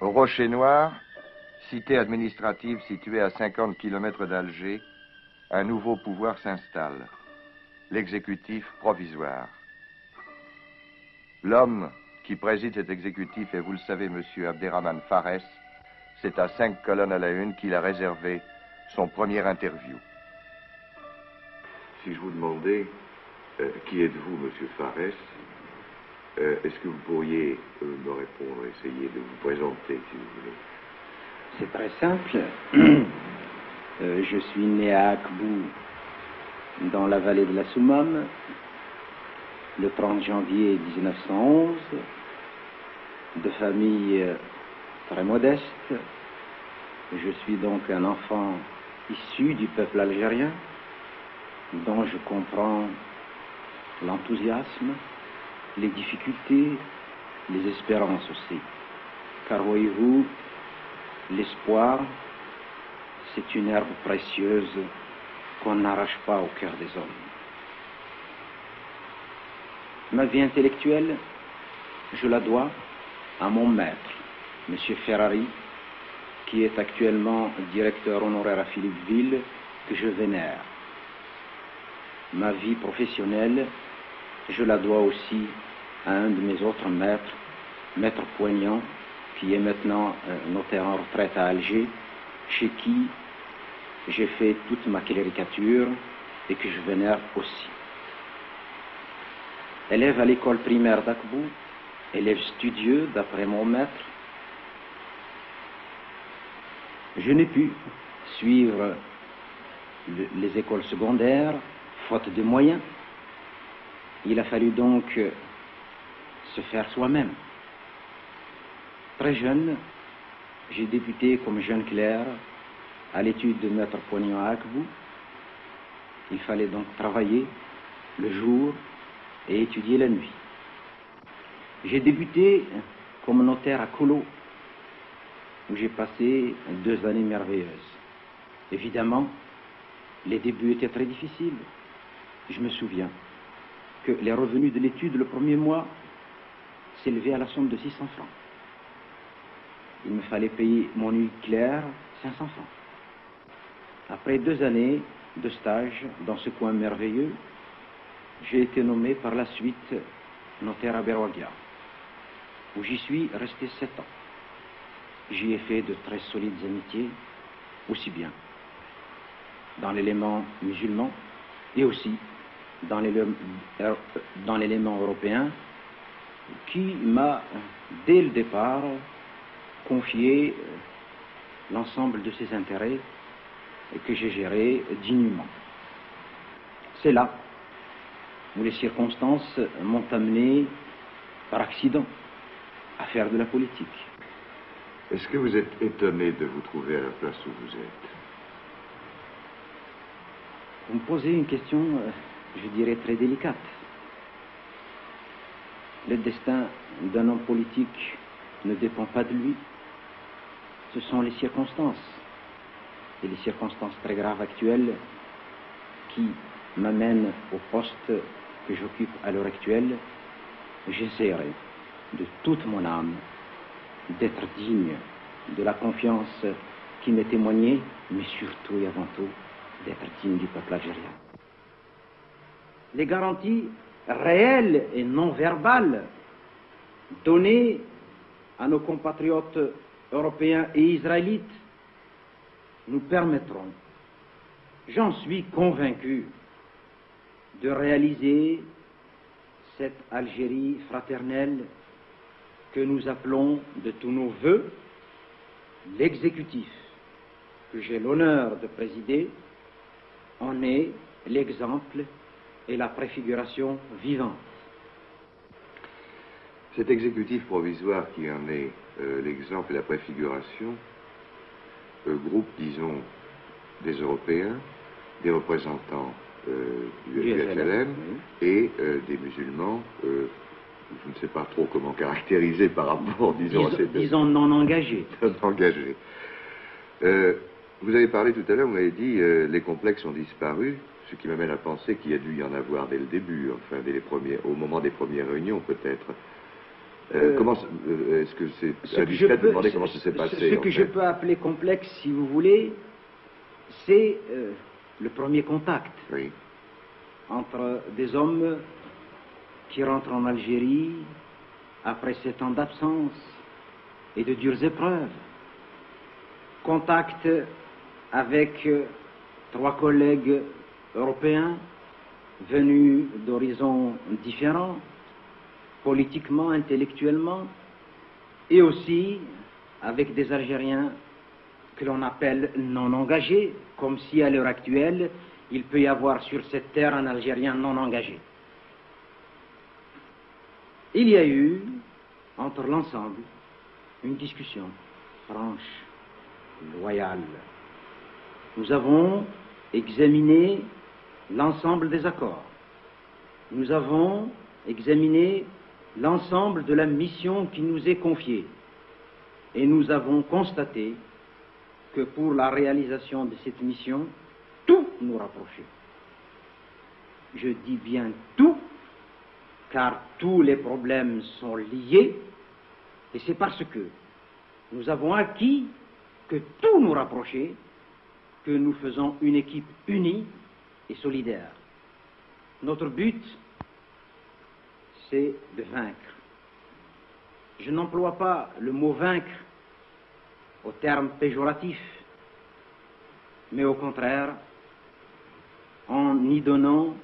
Au Rocher Noir, cité administrative située à 50 km d'Alger, un nouveau pouvoir s'installe, l'exécutif provisoire. L'homme qui préside cet exécutif, et vous le savez, monsieur Abderrahmane Fares, c'est à 5 colonnes à la une qu'il a réservé son premier interview. Si je vous demandais qui êtes-vous, monsieur Fares, est-ce que vous pourriez me répondre, essayer de vous présenter, si vous voulez? C'est très simple. Je suis né à Akbou, dans la vallée de la Soumam, le 30 janvier 1911, de famille très modeste. Je suis donc un enfant issu du peuple algérien, dont je comprends l'enthousiasme, les difficultés, les espérances aussi. Car voyez-vous, l'espoir, c'est une herbe précieuse qu'on n'arrache pas au cœur des hommes. Ma vie intellectuelle, je la dois à mon maître, M. Ferrari, qui est actuellement directeur honoraire à Philippeville, que je vénère. Ma vie professionnelle, je la dois aussi à un de mes autres maîtres, Maître Poignant, qui est maintenant notaire en retraite à Alger, chez qui j'ai fait toute ma cléricature et que je vénère aussi. Élève à l'école primaire d'Akbou, élève studieux d'après mon maître, je n'ai pu suivre les écoles secondaires, faute de moyens. Il a fallu donc se faire soi-même. Très jeune, j'ai débuté comme jeune clerc à l'étude de Maître Poignant à Akbou. Il fallait donc travailler le jour et étudier la nuit. J'ai débuté comme notaire à Colo, où j'ai passé 2 années merveilleuses. Évidemment, les débuts étaient très difficiles. Je me souviens que les revenus de l'étude le premier mois s'élevaient à la somme de 600 francs. Il me fallait payer mon huile claire 500 francs. Après 2 années de stage dans ce coin merveilleux, j'ai été nommé par la suite notaire à Berwagia, où j'y suis resté 7 ans. J'y ai fait de très solides amitiés, aussi bien dans l'élément musulman et aussi dans l'élément européen, qui m'a, dès le départ, confié l'ensemble de ses intérêts et que j'ai géré dignement. C'est là où les circonstances m'ont amené, par accident, à faire de la politique. Est-ce que vous êtes étonné de vous trouver à la place où vous êtes? Vous me posez une question, je dirais, très délicate. Le destin d'un homme politique ne dépend pas de lui. Ce sont les circonstances, et les circonstances très graves actuelles, qui m'amènent au poste que j'occupe à l'heure actuelle. J'essaierai de toute mon âme d'être digne de la confiance qui m'est témoignée, mais surtout et avant tout d'être digne du peuple algérien. Les garanties réelles et non verbales données à nos compatriotes européens et israélites nous permettront, j'en suis convaincu, de réaliser cette Algérie fraternelle que nous appelons de tous nos vœux. L'exécutif que j'ai l'honneur de présider en est l'exemple et la préfiguration vivante. Cet exécutif provisoire qui en est l'exemple et la préfiguration groupe, disons, des Européens, des représentants du FLN et des musulmans, je ne sais pas trop comment caractériser par rapport, disons non engagés. Non engagés. Vous avez parlé tout à l'heure, vous m'avez dit les complexes ont disparu, ce qui m'amène à penser qu'il y a dû y en avoir dès le début, enfin au moment des premières réunions peut-être. Est-ce que c'est indiscret de demander comment ça s'est passé? Ce que je peux appeler complexe, si vous voulez, c'est le premier contact entre des hommes qui rentrent en Algérie après 7 ans d'absence et de dures épreuves. Contact avec 3 collègues européens venus d'horizons différents, politiquement, intellectuellement, et aussi avec des Algériens que l'on appelle non engagés, comme si à l'heure actuelle, il peut y avoir sur cette terre un Algérien non engagé. Il y a eu, entre l'ensemble, une discussion franche, loyale. Nous avons examiné l'ensemble des accords. Nous avons examiné l'ensemble de la mission qui nous est confiée. Et nous avons constaté que pour la réalisation de cette mission, tout nous rapprochait. Je dis bien tout, car tous les problèmes sont liés, et c'est parce que nous avons acquis que tout nous rapprochait, que nous faisons une équipe unie et solidaire. Notre but, c'est de vaincre. Je n'emploie pas le mot vaincre au terme péjoratif, mais au contraire, en y donnant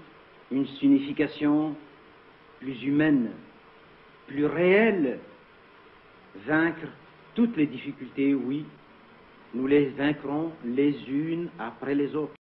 une signification plus humaine, plus réelle. Vaincre toutes les difficultés, oui, nous les vaincrons les unes après les autres.